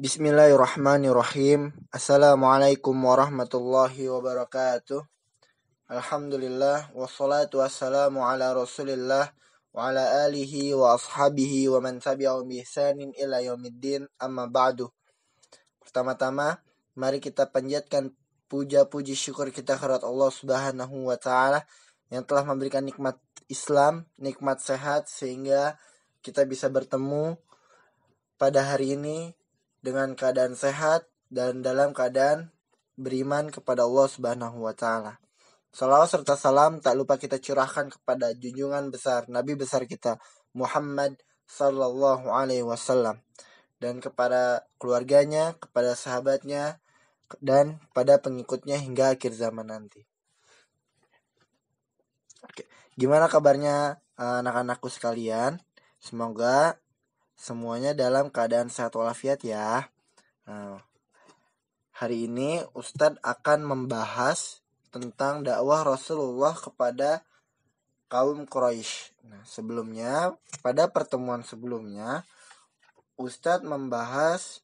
Bismillahirrahmanirrahim. Assalamualaikum warahmatullahi wabarakatuh. Alhamdulillah wassalatu wassalamu ala Rasulillah wa ala alihi wa ashabihi wa man tabi'ahum bi ihsanin ila yaumiddin, amma ba'du. Pertama-tama, mari kita panjatkan puja-puji syukur kita kepada Allah Subhanahu wa taala yang telah memberikan nikmat Islam, nikmat sehat sehingga kita bisa bertemu pada hari ini dengan keadaan sehat dan dalam keadaan beriman kepada Allah Subhanahu wa taala. Salawat serta salam tak lupa kita curahkan kepada junjungan besar Nabi besar kita Muhammad sallallahu alaihi wasallam dan kepada keluarganya, kepada sahabatnya dan pada pengikutnya hingga akhir zaman nanti. Oke. Gimana kabarnya anak-anakku sekalian? Semoga semuanya dalam keadaan sehat walafiat ya. Hari ini Ustadz akan membahas tentang dakwah Rasulullah kepada kaum Quraisy. Sebelumnya, pada pertemuan sebelumnya, Ustadz membahas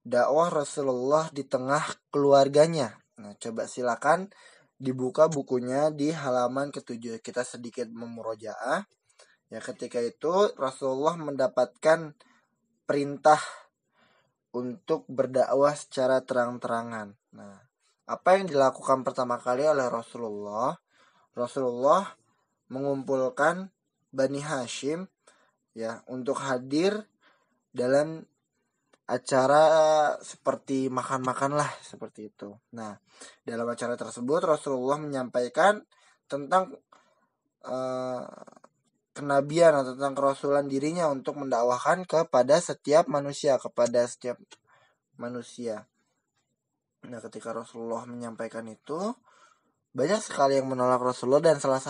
dakwah Rasulullah di tengah keluarganya. Coba silakan dibuka bukunya di halaman ke-7. Kita sedikit memurojaah. Ya, ketika itu Rasulullah mendapatkan perintah untuk berdakwah secara terang-terangan. Apa yang dilakukan pertama kali oleh Rasulullah? Rasulullah mengumpulkan Bani Hashim ya untuk hadir dalam acara seperti makan-makan lah seperti itu. Dalam acara tersebut Rasulullah menyampaikan tentang kenabian atau tentang kerasulan dirinya untuk mendakwahkan kepada setiap manusia. Ketika Rasulullah menyampaikan itu, banyak sekali yang menolak Rasulullah dan salah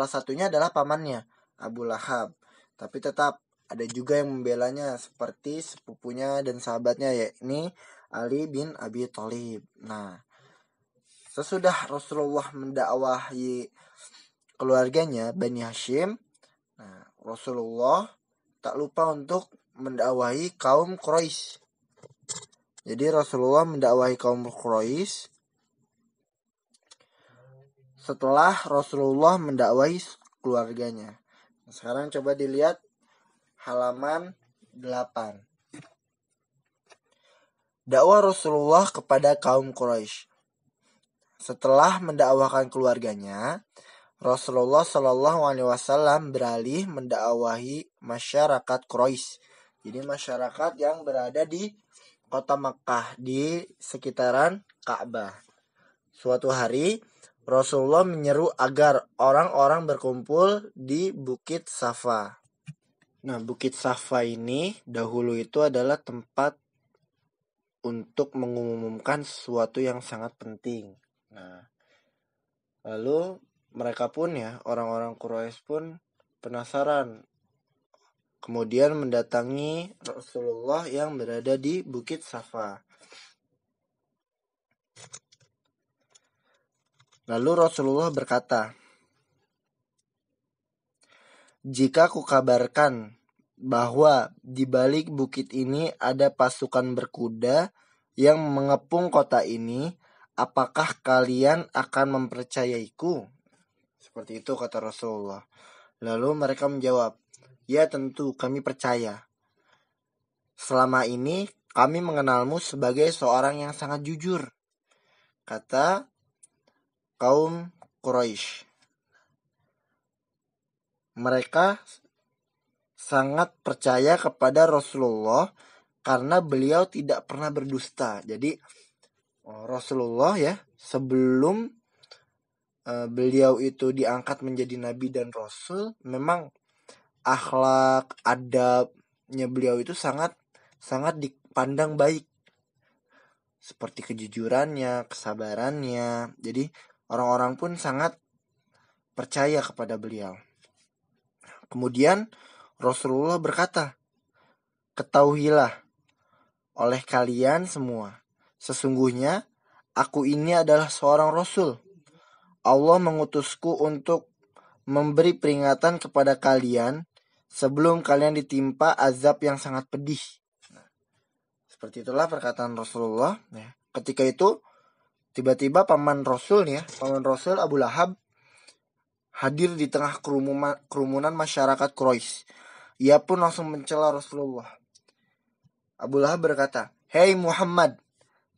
satunya adalah pamannya Abu Lahab. Tapi tetap ada juga yang membelanya seperti sepupunya dan sahabatnya, yakni Ali bin Abi Thalib. Sesudah Rasulullah mendakwahi keluarganya Bani Hashim, Rasulullah tak lupa untuk mendakwahi kaum Quraisy. Jadi Rasulullah mendakwahi kaum Quraisy setelah Rasulullah mendakwahi keluarganya. Sekarang coba dilihat halaman 8. Dakwah Rasulullah kepada kaum Quraisy. Setelah mendakwahkan keluarganya, Rasulullah Shallallahu Alaihi Wasallam beralih mendakwahi masyarakat Quraisy. Jadi masyarakat yang berada di kota Makkah di sekitaran Ka'bah. Suatu hari Rasulullah menyeru agar orang-orang berkumpul di Bukit Safa. Bukit Safa ini dahulu itu adalah tempat untuk mengumumkan sesuatu yang sangat penting. Lalu mereka pun orang-orang Quraisy pun penasaran. Kemudian mendatangi Rasulullah yang berada di Bukit Safa. Lalu Rasulullah berkata, "Jika kukabarkan bahwa di balik bukit ini ada pasukan berkuda yang mengepung kota ini, apakah kalian akan mempercayaiku?" Seperti itu kata Rasulullah. Lalu mereka menjawab, "Ya tentu kami percaya. Selama ini kami mengenalmu sebagai seorang yang sangat jujur," kata kaum Quraisy. Mereka sangat percaya kepada Rasulullah karena beliau tidak pernah berdusta. Jadi Rasulullah sebelum beliau itu diangkat menjadi nabi dan rasul, memang akhlak, adabnya beliau itu sangat dipandang baik. Seperti kejujurannya, kesabarannya. Jadi orang-orang pun sangat percaya kepada beliau. Kemudian Rasulullah berkata, "Ketahuilah oleh kalian semua, sesungguhnya aku ini adalah seorang Rasul. Allah mengutusku untuk memberi peringatan kepada kalian sebelum kalian ditimpa azab yang sangat pedih." Seperti itulah perkataan Rasulullah. Ya. Ketika itu tiba-tiba paman Rasul Abu Lahab hadir di tengah kerumunan masyarakat Quraisy. Ia pun langsung mencela Rasulullah. Abu Lahab berkata, "Hei Muhammad,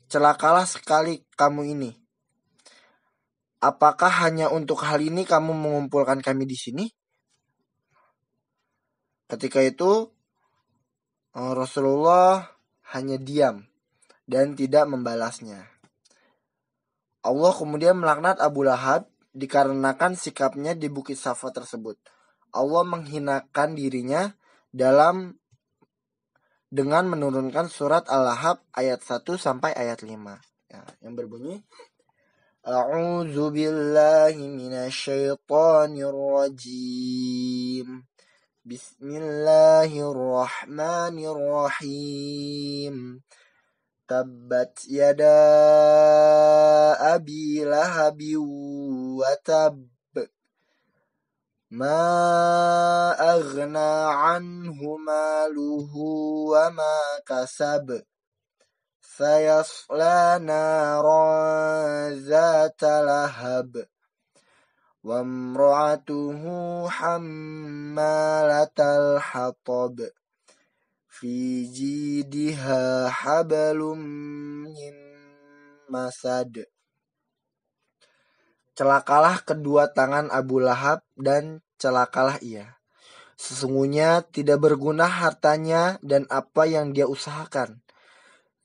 celakalah sekali kamu ini. Apakah hanya untuk hal ini kamu mengumpulkan kami di sini?" Ketika itu Rasulullah hanya diam dan tidak membalasnya. Allah kemudian melaknat Abu Lahab dikarenakan sikapnya di Bukit Safa tersebut. Allah menghinakan dirinya dengan menurunkan surat Al-Lahab ayat 1 sampai ayat 5. Ya, yang berbunyi, A'udzu billahi minasyaitonir rajim. Bismillahirrahmanirrahim. Tabbat yada abi lahabi wa tab. Ma aghna anhu maluhu wa ma kasab. Sayasla naran zata lahab. Wa imra'atuhu hammalatal hatab. Fi jidiha hablum min masad. Celakalah kedua tangan Abu Lahab dan celakalah ia. Sesungguhnya tidak berguna hartanya dan apa yang dia usahakan.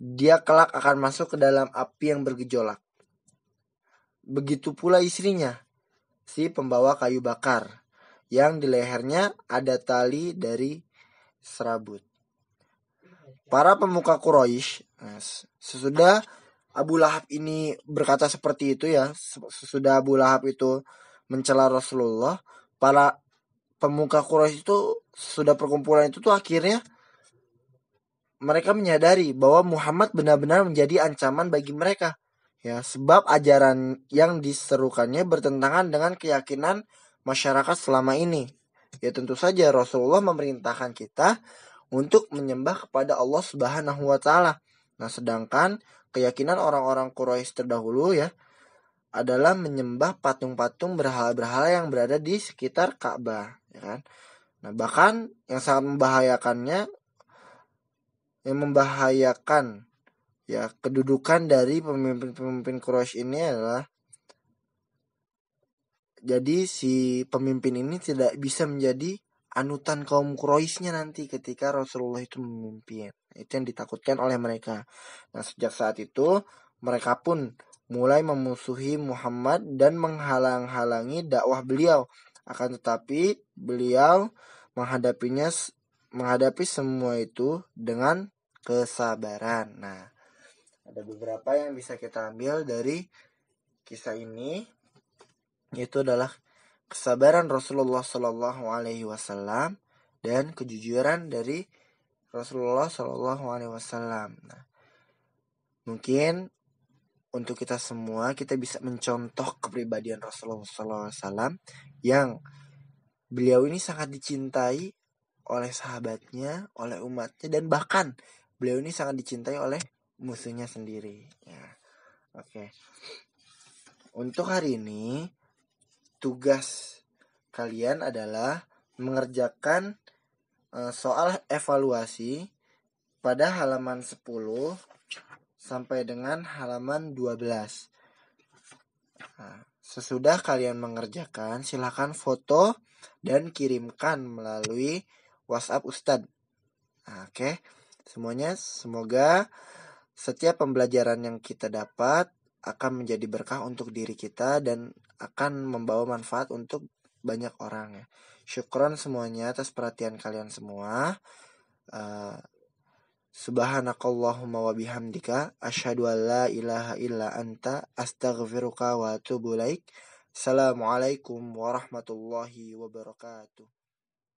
Dia kelak akan masuk ke dalam api yang bergejolak. Begitu pula istrinya, si pembawa kayu bakar, yang di lehernya ada tali dari serabut. Para pemuka Quraisy, sesudah Abu Lahab ini berkata seperti itu ya, sesudah Abu Lahab itu mencela Rasulullah, para pemuka Quraisy itu sudah perkumpulan itu tuh akhirnya mereka menyadari bahwa Muhammad benar-benar menjadi ancaman bagi mereka. Ya, sebab ajaran yang diserukannya bertentangan dengan keyakinan masyarakat selama ini. Ya tentu saja Rasulullah memerintahkan kita untuk menyembah kepada Allah Subhanahu wa taala. Nah, sedangkan keyakinan orang-orang Quraisy terdahulu ya adalah menyembah patung-patung berhala-berhala yang berada di sekitar Ka'bah, ya kan? Nah, bahkan yang sangat membahayakan ya kedudukan dari pemimpin Quraisy ini adalah jadi si pemimpin ini tidak bisa menjadi anutan kaum Quraisynya nanti ketika Rasulullah itu memimpin. Itu yang ditakutkan oleh mereka. Nah, sejak saat itu mereka pun mulai memusuhi Muhammad dan menghalang-halangi dakwah beliau. Akan tetapi beliau menghadapi semua itu dengan kesabaran. Nah, ada beberapa yang bisa kita ambil dari kisah ini, yaitu adalah kesabaran Rasulullah Shallallahu Alaihi Wasallam dan kejujuran dari Rasulullah Shallallahu Alaihi Wasallam. Nah, mungkin untuk kita semua kita bisa mencontoh kepribadian Rasulullah Shallallahu Alaihi Wasallam yang beliau ini sangat dicintai oleh sahabatnya, oleh umatnya, dan bahkan beliau ini sangat dicintai oleh musuhnya sendiri. Ya, oke. Untuk hari ini tugas kalian adalah mengerjakan soal evaluasi pada halaman 10 sampai dengan halaman 12. Nah, sesudah kalian mengerjakan, silakan foto dan kirimkan melalui WhatsApp Ustadz. Nah, oke. Semuanya semoga setiap pembelajaran yang kita dapat akan menjadi berkah untuk diri kita dan akan membawa manfaat untuk banyak orang ya. Syukron semuanya atas perhatian kalian semua. Subhanakallahumma wa bihamdika asyhadu an la ilaha illa anta astaghfiruka wa atubu ilaik. Assalamualaikum warahmatullahi wabarakatuh.